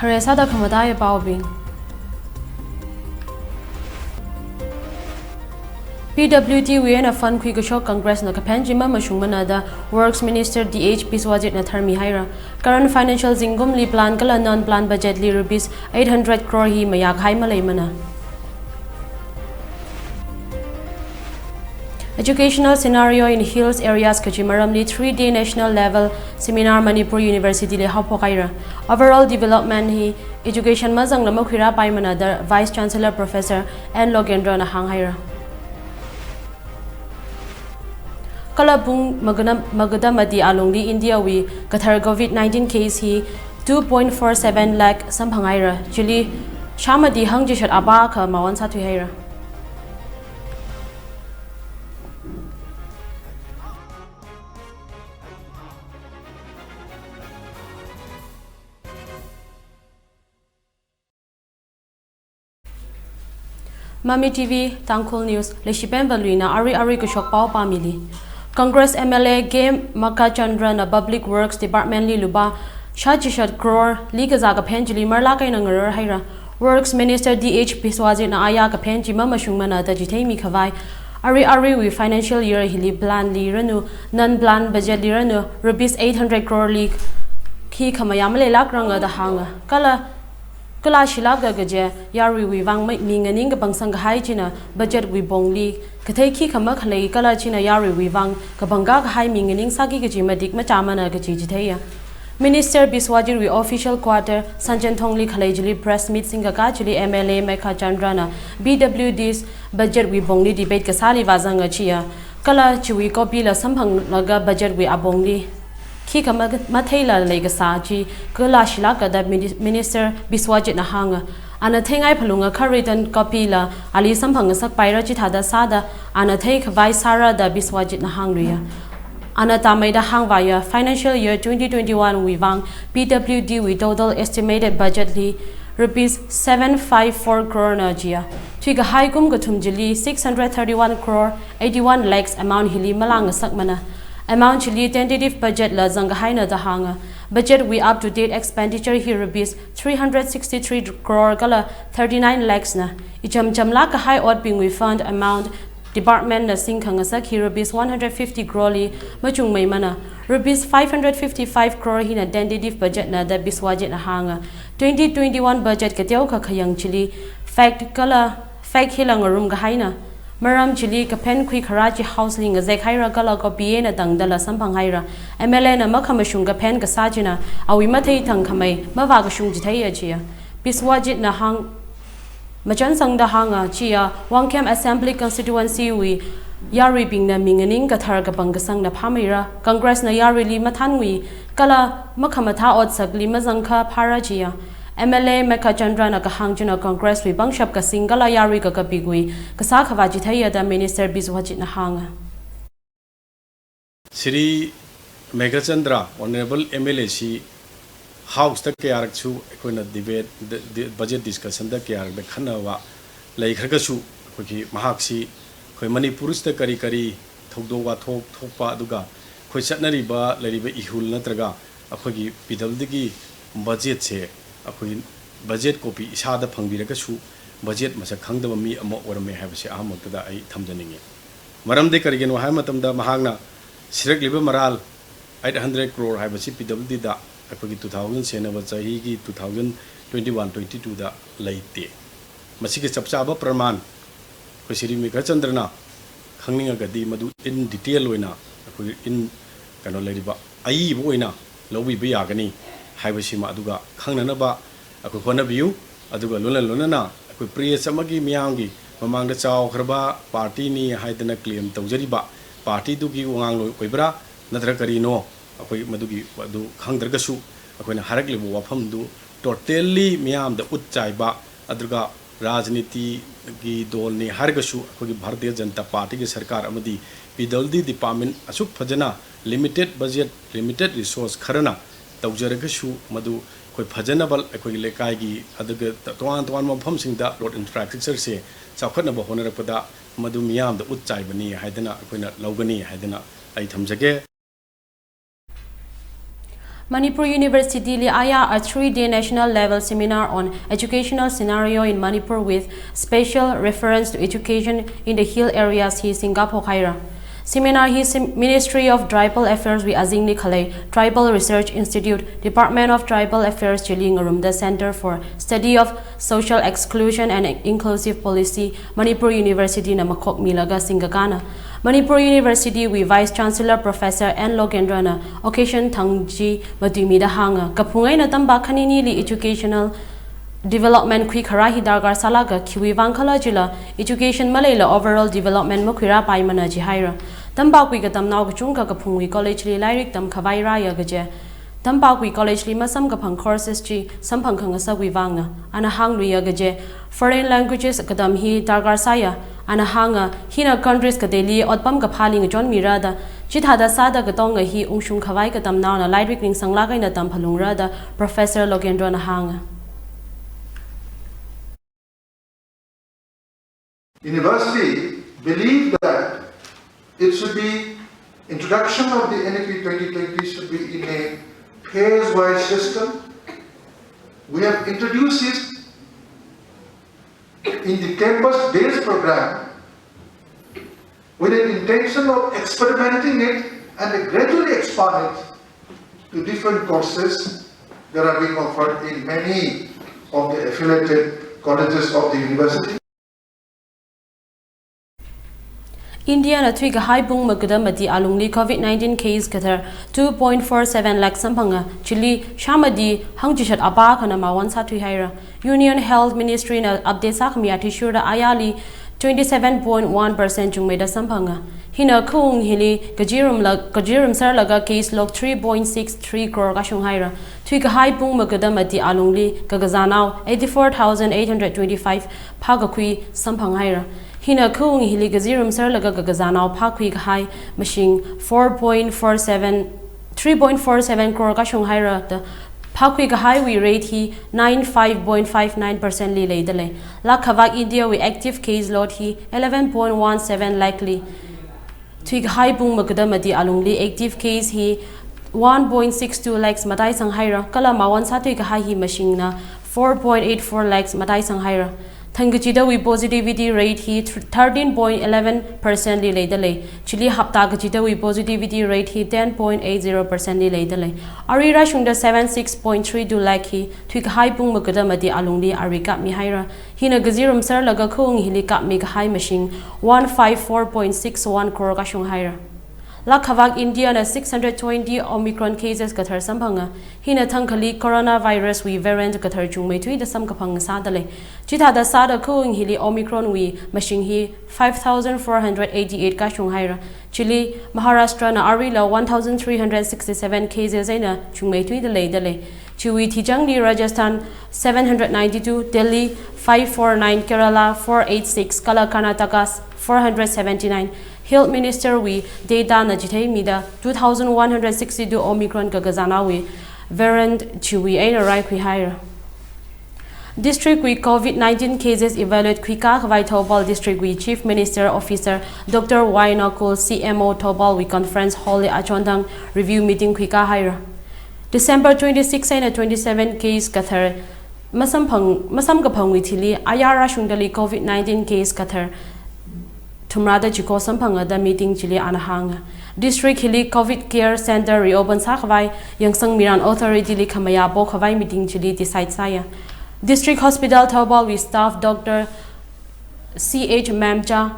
Karesa da kamadaya baobing. PWD we na fund kui gashok Congress na kapenjima mashungmana da Works Minister DH Biswajit na tharmi haira. Current financial zingum li plan kala non-plan budget li rupees 800 crore hi mayak hai malay mana. Educational scenario in hills areas kachimaramli 3-day national level seminar Manipur University le hapo kaira. Overall development hi education mazang lama khira pai mana da Vice Chancellor Professor N Logendra na hanghaira. Kalabung magada madi alongli India we kathar COVID-19 case hi 2.47 lakh samphangaira chili shamadi hangji shat aba ka mawan sa thuhaira. Mami TV, Tangkhul News, Leshipen Baluina, Ari Kushok Pao Pamili. Congress MLA Game Maka Chandra na Public Works Department li luba Shajishat crore Ligazaga Penjili Marlaka Nangar Haira. Works Minister DH Biswajit na Ayaka Penji Mama Shungmana da Jitemi Kavai. Ari we financial year hili plan li renu non-plan budget li renu rupees 800 crore li ki kamayamale lakranga da hanga. Kala shilaga gaje yari we wang minganing bangsang hai china budget we bongli kathai ki khamak halai kala china yari we wang kabanga hai minganing sagi gaji madik machamana gaji jithaya. Minister Biswajit we official quarter Sanjan Thongli khalajili press meet singa kachili MLA Mekha Chandrana BWD's budget we bongli debate kasali wazanga chia kala chiwi copy la samphang laga budget we abongli Ki Mathaila Legasaji, Kula Shilaka that Minister Biswajit Nahanga, and a thing I palunga Karitan Kopila, Ali Sampanga Sakpaira Chitada Sada, and a take Vice Sara da Biswajit Nahangria. Anatameda Hangvaya, financial year 2021 Wivang, PWD with total estimated budget li rupees 754 crore Najia. Twiga Haikum Gatumjili 631 crore 81 lakhs amount Hili Malanga Sakmana. Amount chili tentative budget la zangahaina da hanga. Budget we up to date expenditure here rupees 363 crore gala 39 lakhs na. Icham chamlaka high odd being we fund amount department na singkangasak here rupees 150 crore li machung may mana. Rupees 555 crore hina tentative budget na da Biswajit na hanga. 2021 budget katyaw ka khayang chili fact hilang room gahaina. Maram chili kapen kui Karachi house ling a zekhaira gala ko piena dangdala sampanghaira. MLA na makamashung kapen kasajina, awi matay tangkamay, mavagashung jitaya chia. Biswajit na hang Machansang da hanga chia, Wangkem Assembly constituency we yari bing na minganing kathar kapangasang na pamira, Congress na yari li matanwi, kala makamata od sagli mazangka para chia. MLA Mekha Chandra na kahangjuna Congress we bangshap ka singala yari ka kapigui kasaka vajithaya da Minister Biswajit na hanga. Sri Mekha Chandra Honorable MLA si House ta kyarak chu ekona debate budget discussion da kyarak da khanawa lai kharga chu khoki mahak si khoi Manipur sta kari thokdo wa thokpa aduga khoi chatnari ba lariba ihul natraga akhogi pidaldigi budget se अखोई budget copy इसादा फंगबिरगसु budget मसा खंगदब मी अमा ओरमे हाबसे अहमतदा आई थमजनिंगे मरमदे करिगेनो हाय मतमदा महांगना सिरकलिबे मराल 800 crore हाबसे पीडब्ल्यूडी दा अखोगी 2000 सेनब चाही की 2021-22 दा लैते मसिगे चपचाबा प्रमाण खुसिरी मेघा चंद्रना खंगनिंगगदी मदु इन डिटेल ओइना अखोगी इन कनो लरिबा आई बोइना लौबिबे यागनी हाइबसिमा अदुगा खंगननबा अखो होनबियु अदुगा लोनना अखो प्रियस अमगी मियांगी ममांगदा चावखरबा पार्टी नि हाइदना क्लेम तौजरिबा पार्टी दुगी वांगलो कोइब्रा नद्र करिनो अखो मदुगी अदु खंगदरगसु अखोना हारकलिबो वाफमदु टोटली मियाम द उच्चाइबा अदुगा राजनीति की दल ने हारगसु अखोगी भारतीय जनता पार्टी की सरकार अमदी पीडब्ल्यूडी डिपार्टमेंट असुक फजना लिमिटेड बजेट लिमिटेड रिसोर्स खरना तौजरगसु मदु कोई फजनबल अखोई लेकाई अदुगे तोवान मफमसिंगदा रोड इंफ्रास्ट्रक्चर से चाखनब होनरपदा मदु मियाम द उच्चाइबनी हाइदना अखोइना लौगनी हाइदना आई थमजगे Manipur University li aya a 3-day national level seminar on educational scenario in Manipur with special reference to education in the hill areas hi Singapore Khaira. Seminar hi Ministry of Tribal Affairs we Azingni Khale, Tribal Research Institute, Department of Tribal Affairs Chilingarum, the Center for Study of Social Exclusion and Inclusive Policy, Manipur University na Makok Milaga Singakana. Manipur University we Vice Chancellor Professor N. Logendrana, occasion Tangji Madumida Hanga, Kapungai na Tamba Kanini li Educational Development Kwi Karahi Dargar Salaga, Kiwi Vankala Jila, Education Malayla Overall Development Mukira Paimana Jihaira, Tambakwi Gatam Naugachunga Kapungwi College Li Lyric Tam Kavaira Yagaje, Tambakwi College Li Masam Kapang Courses Chi, Sampankangasa Wivanga, Anahang Yagaje, Foreign Languages Kadam Hi Dargar Saya, Anahanga, Hina countries Kadeli, Otpam Kapaling John Mirada, Jithada Sada Gatonga Hi Ungshung Kavai Katam Nauna, Lyric Ning Sanglaga in the Tampalungrada, Professor Logendra Nahanga. University believe that it should be introduction of the NEP 2020 should be in a pairs-wise system. We have introduced it in the campus-based program with an intention of experimenting it and gradually expand it to different courses that are being offered in many of the affiliated colleges of the university. India na thui high bung magadamati alungli COVID-19 case kathar 2.47 lakh sampanga chili shamadi hangjishat aba khana mawan sa thui haira Union Health Ministry na update sa khmi atishura ayali 27.1% jungmeda sampanga hina khung hili gajirum sar laga case log 3.63 crore ka shung haira thui high bung magadamati alungli gagazanau 84,825 phagakhui sampang haira Hina kung hili gazirum sar laga gagazanao pakwi high machine 3.47 crore ka shung haira the pakwi highway rate hi 95.59% li leidale la khavak India we active case load hi 11.17 likely twig high bung magadamati alungli active case hi 1.62 lakhs matai sang haira kala mawan sa twig high hi machine na 4.84 lakhs matai sang haira Thangachida we positivity rate hi 13.11% li leidale chili hapta gachida we positivity rate hi 10.80% li leidale arira shungda 76.32 lakh hi thik high pung magadamati alungli arika mi haira hina gazirum sar laga khung hili kap mi high machine 154.61 crore ka shung haira La Khavak India na 620 Omicron cases kathar sampanga hina thangkhali coronavirus we variant kathar chungmei thui da sam kaphang sadale chitha da sada khung hili Omicron we machine hi 5488 ka chung haira Chile Maharashtra na arila 1367 cases aina chungmei thui da dale Chihui Thijangli Rajasthan 792 Delhi 549 Kerala 486 Kala Karnataka 479 Health Minister we data na jithai mida 2162 Omicron gagazana we variant Chihui aina rai khui haira District we COVID-19 cases evaluate Kwika Khwai Thobal District we Chief Minister Officer Dr. Tangkhul CMO Thobal we conference hall achondang review meeting Kwika haira December 26 and 27 case kathar masam gaphang we thili ayara shungdali COVID-19 case kathar Tumrada Chiko Sampanga the meeting Chile Anahanga. District Hili COVID Care Center reopen Sakhwai, Yangsang Miran Authority Li Kamaya Bokhawai meeting Chile decide Saya. District Hospital Taubal with staff Dr. C.H. Mamcha,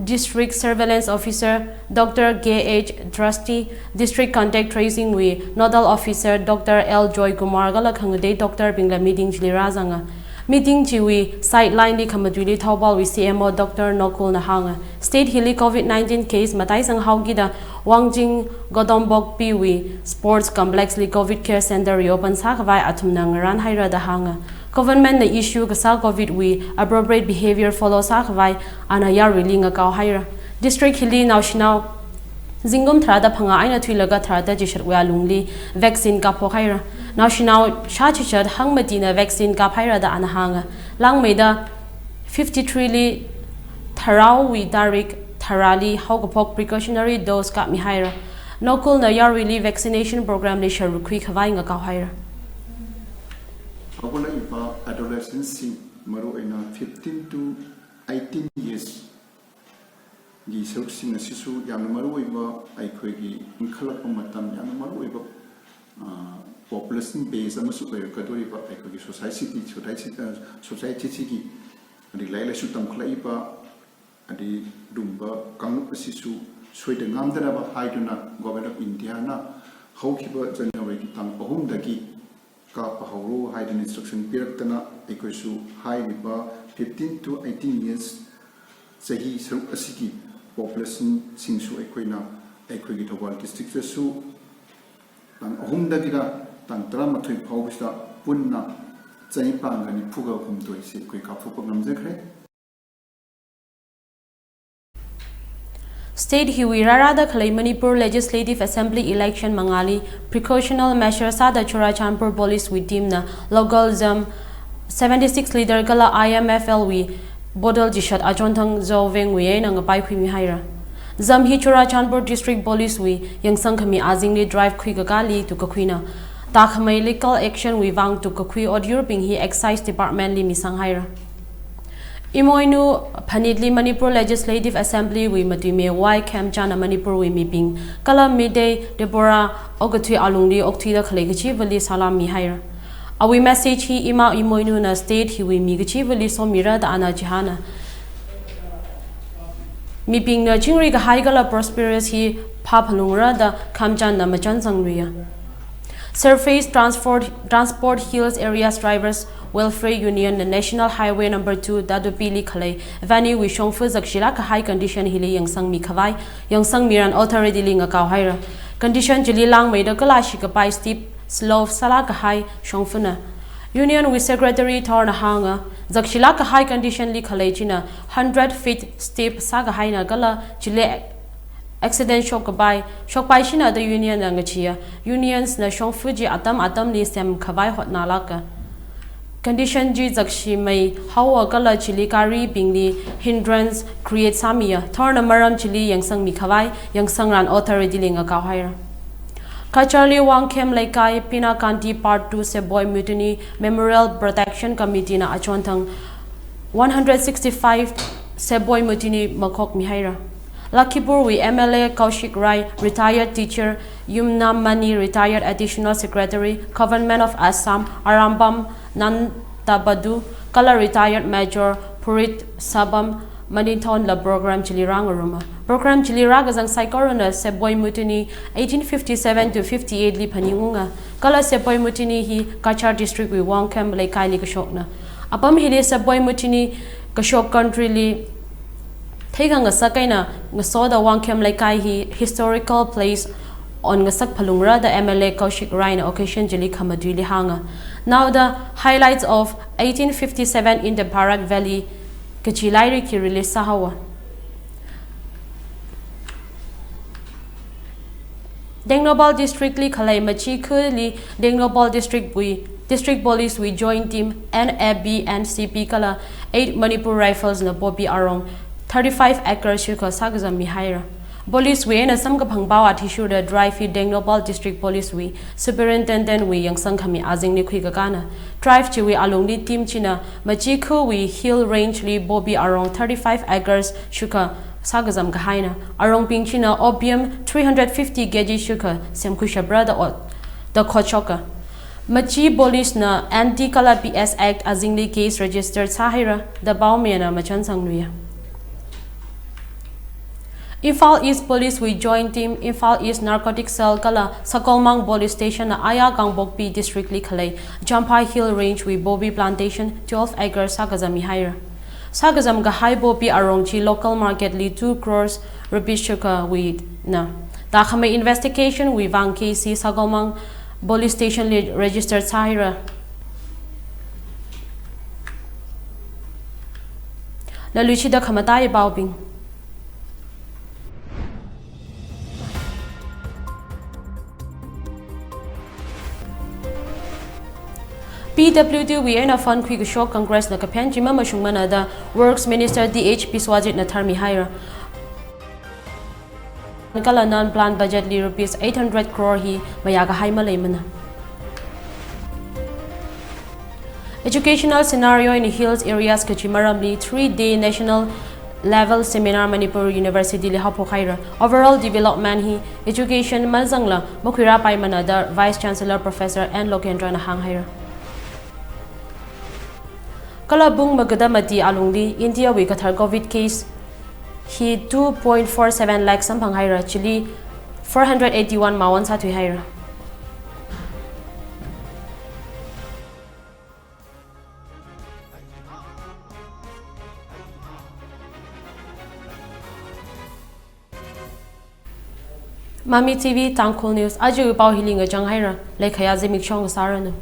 District Surveillance Officer Dr. G.H. Drusty, District Contact Tracing with Nodal Officer Dr. L. Joy Kumar Galakangade Dr. Bingla meeting Chile Razanga. Meeting Chiwi sideline li kamadwili Taubal with CMO Dr. Tangkhul Nahanga. State Hili COVID-19 case Matai Sang Haugida Wangjing Godombok Piwi Sports Complex li COVID Care Center reopen Sakhwai Atumnang Ran Haira Dahanga. Government the issue Kasal COVID we appropriate behavior follow Sakhwai Anaya Rilinga Kau Haira. District Hili National Zingum Trada Panga Aina Twilaga Trada Jishatwa Lungli vaccine Kapo Haira. Now she now Shachichat Hang Medina vaccine Kapaira da Anahanga. Lang Meda 53 li Tarau we Darik Tarali Hogapok precautionary dose Kap Mihaira. Nokul na yarwili vaccination program le sharu khui khawai nga ka haira Agola ipa adolescents maru ina 15 to 18 years gi sing asisu yamna maru iba aikhoi gi inkhalak matam yamna maru iba population base amasu kayo kadori ba aikhoi gi society gi adi laila su tamkhla iba adi dumba kangu asisu soida ngamdana ba haiduna government of India na haukiba January ki tang ahum dagi ka pahoro hidden instruction piraktana ekoisu high liba 15 to 18 years sahi saru asiki population singsu ekoina ekoigi Thawal district su tang ahum dagira tang 13 phawbista punna chai pangani phuga humdoi se koi ka phupa ngamjekre State CHIHUI Rarada Khalai Manipur Legislative Assembly Election Mangali Precautional Measures Sada Churachandpur Police with team na local zam 76 leader kala IMFLW Bodal Jishat Achontang Zoveng Wei nang pai khimi haira zam hi Churachandpur District Police wi yang sangkhami azingli drive khui gali to kakhina ta khamai legal action wi wang to kakhui audio ping hi excise department li misang haira Imoinu Panidli Manipur Legislative Assembly we Matime Y Camp Chana Manipur we meeping Kala Midday Deborah Ogatui Alungli Oktida Kalegachi Vali Salami Hire. Awi message hi ima Imoinu na state hi we migachi Vali Somira da Ana Jihana. Meeping na Jingri Haigala Prosperous hi Papalungra da Kamjan na Machan Sangria. Surface Transport Hills Areas Drivers Welfare Union the National Highway number 2 Dadopili Khalai Vani wi shongfu zakshila ka high condition hili yang sang mi khawai yang sang miran authority linga ka haira condition jili lang mai da kala shi ka pai steep slope sala ka high shongfuna Union with Secretary Thorna Hanga zakshila ka high condition li khalai china 100 feet steep sa ka high na kala jile accident shock bai shina the union nga chia unions na shongfu ji atam li sem khawai hot na la ka Condition G zakshi mai hawa kala chili kari bingli hindrance create samia thorna maram chili yang sang mi khawai yang sang ran authority linga ka haira Kacharli Wang Kem Laikai Pina Kanti Part 2 se Boy Mutiny Memorial Protection Committee na achontang 165 se Boy Mutiny makok mi haira Lakipur we MLA Kaushik Rai retired teacher Yumnam Mani retired additional secretary Government of Assam Arambam Nantabadu Kala retired Major Purit Sabam Maninton la program Chilirang Ruma program Chilirag as ang Saikorona Seboy Mutiny 1857 to 58 li Paningunga Kala Seboy Mutiny hi Kachar district we Wangkam Laikai li Kashokna Apam hili Seboy Mutiny Kashok country li Thega nga sakaina nga soda Wangkam Laikai hi historical place on ngasak palungra the MLA Kaushik Rai na occasion jili khamaduli hanga now the highlights of 1857 in the Barak Valley kachilairi ki release sahawa Dengnobal district li khalai machi khuli Dengnobal district police we joint team NAB and CP kala 8 Manipur rifles na Bobby Arong 35 acres shuka sagzam mi haira Police we na sam ka phangbawa thishu the drive Dengnobal district police we superintendent we yang sangkhami azing ni khui ka kana drive chi we alongli team china machi khu we hill range li Bobby around 35 acres shuka sagazam ka haina arong ping china opium 350 kg shuka semkhu shabra the khochoka machi police na anti kala PS act azingli case registered sahira the baumena machan sangnuya Infal East Police we joint team Infal East Narcotic Cell kala Sakolmang Police Station na Aya Gangbokpi District li khalai Jampai Hill Range we Bobby Plantation 12 acres sagazam haira sagazam ga high Bobby arongchi local market li 2 crores rupees shuka we na ta khame investigation we wang KC Sakolmang Police Station li registered sahira la luchida khamatai baubing PWD we na fund quick shock Congress na kapen jima mashungmana da Works Minister DH Biswajit na tharmi haira kala non plan budget li rupees 800 crore hi mayaga haima leimana. Educational scenario in hills areas kachimaramli 3-day national level seminar Manipur University li hapo khaira. Overall development hi education malzangla mokhira pai manada Vice Chancellor Professor N Lokendra na hang haira. Kalabung magadamati alungli India wi kathar COVID case hi 2.47 lakh sampang haira Chile 481 mawan satwi haira. Mami TV Tangkhul News aju pau hiling a jang haira le khaya jemik chong saranu.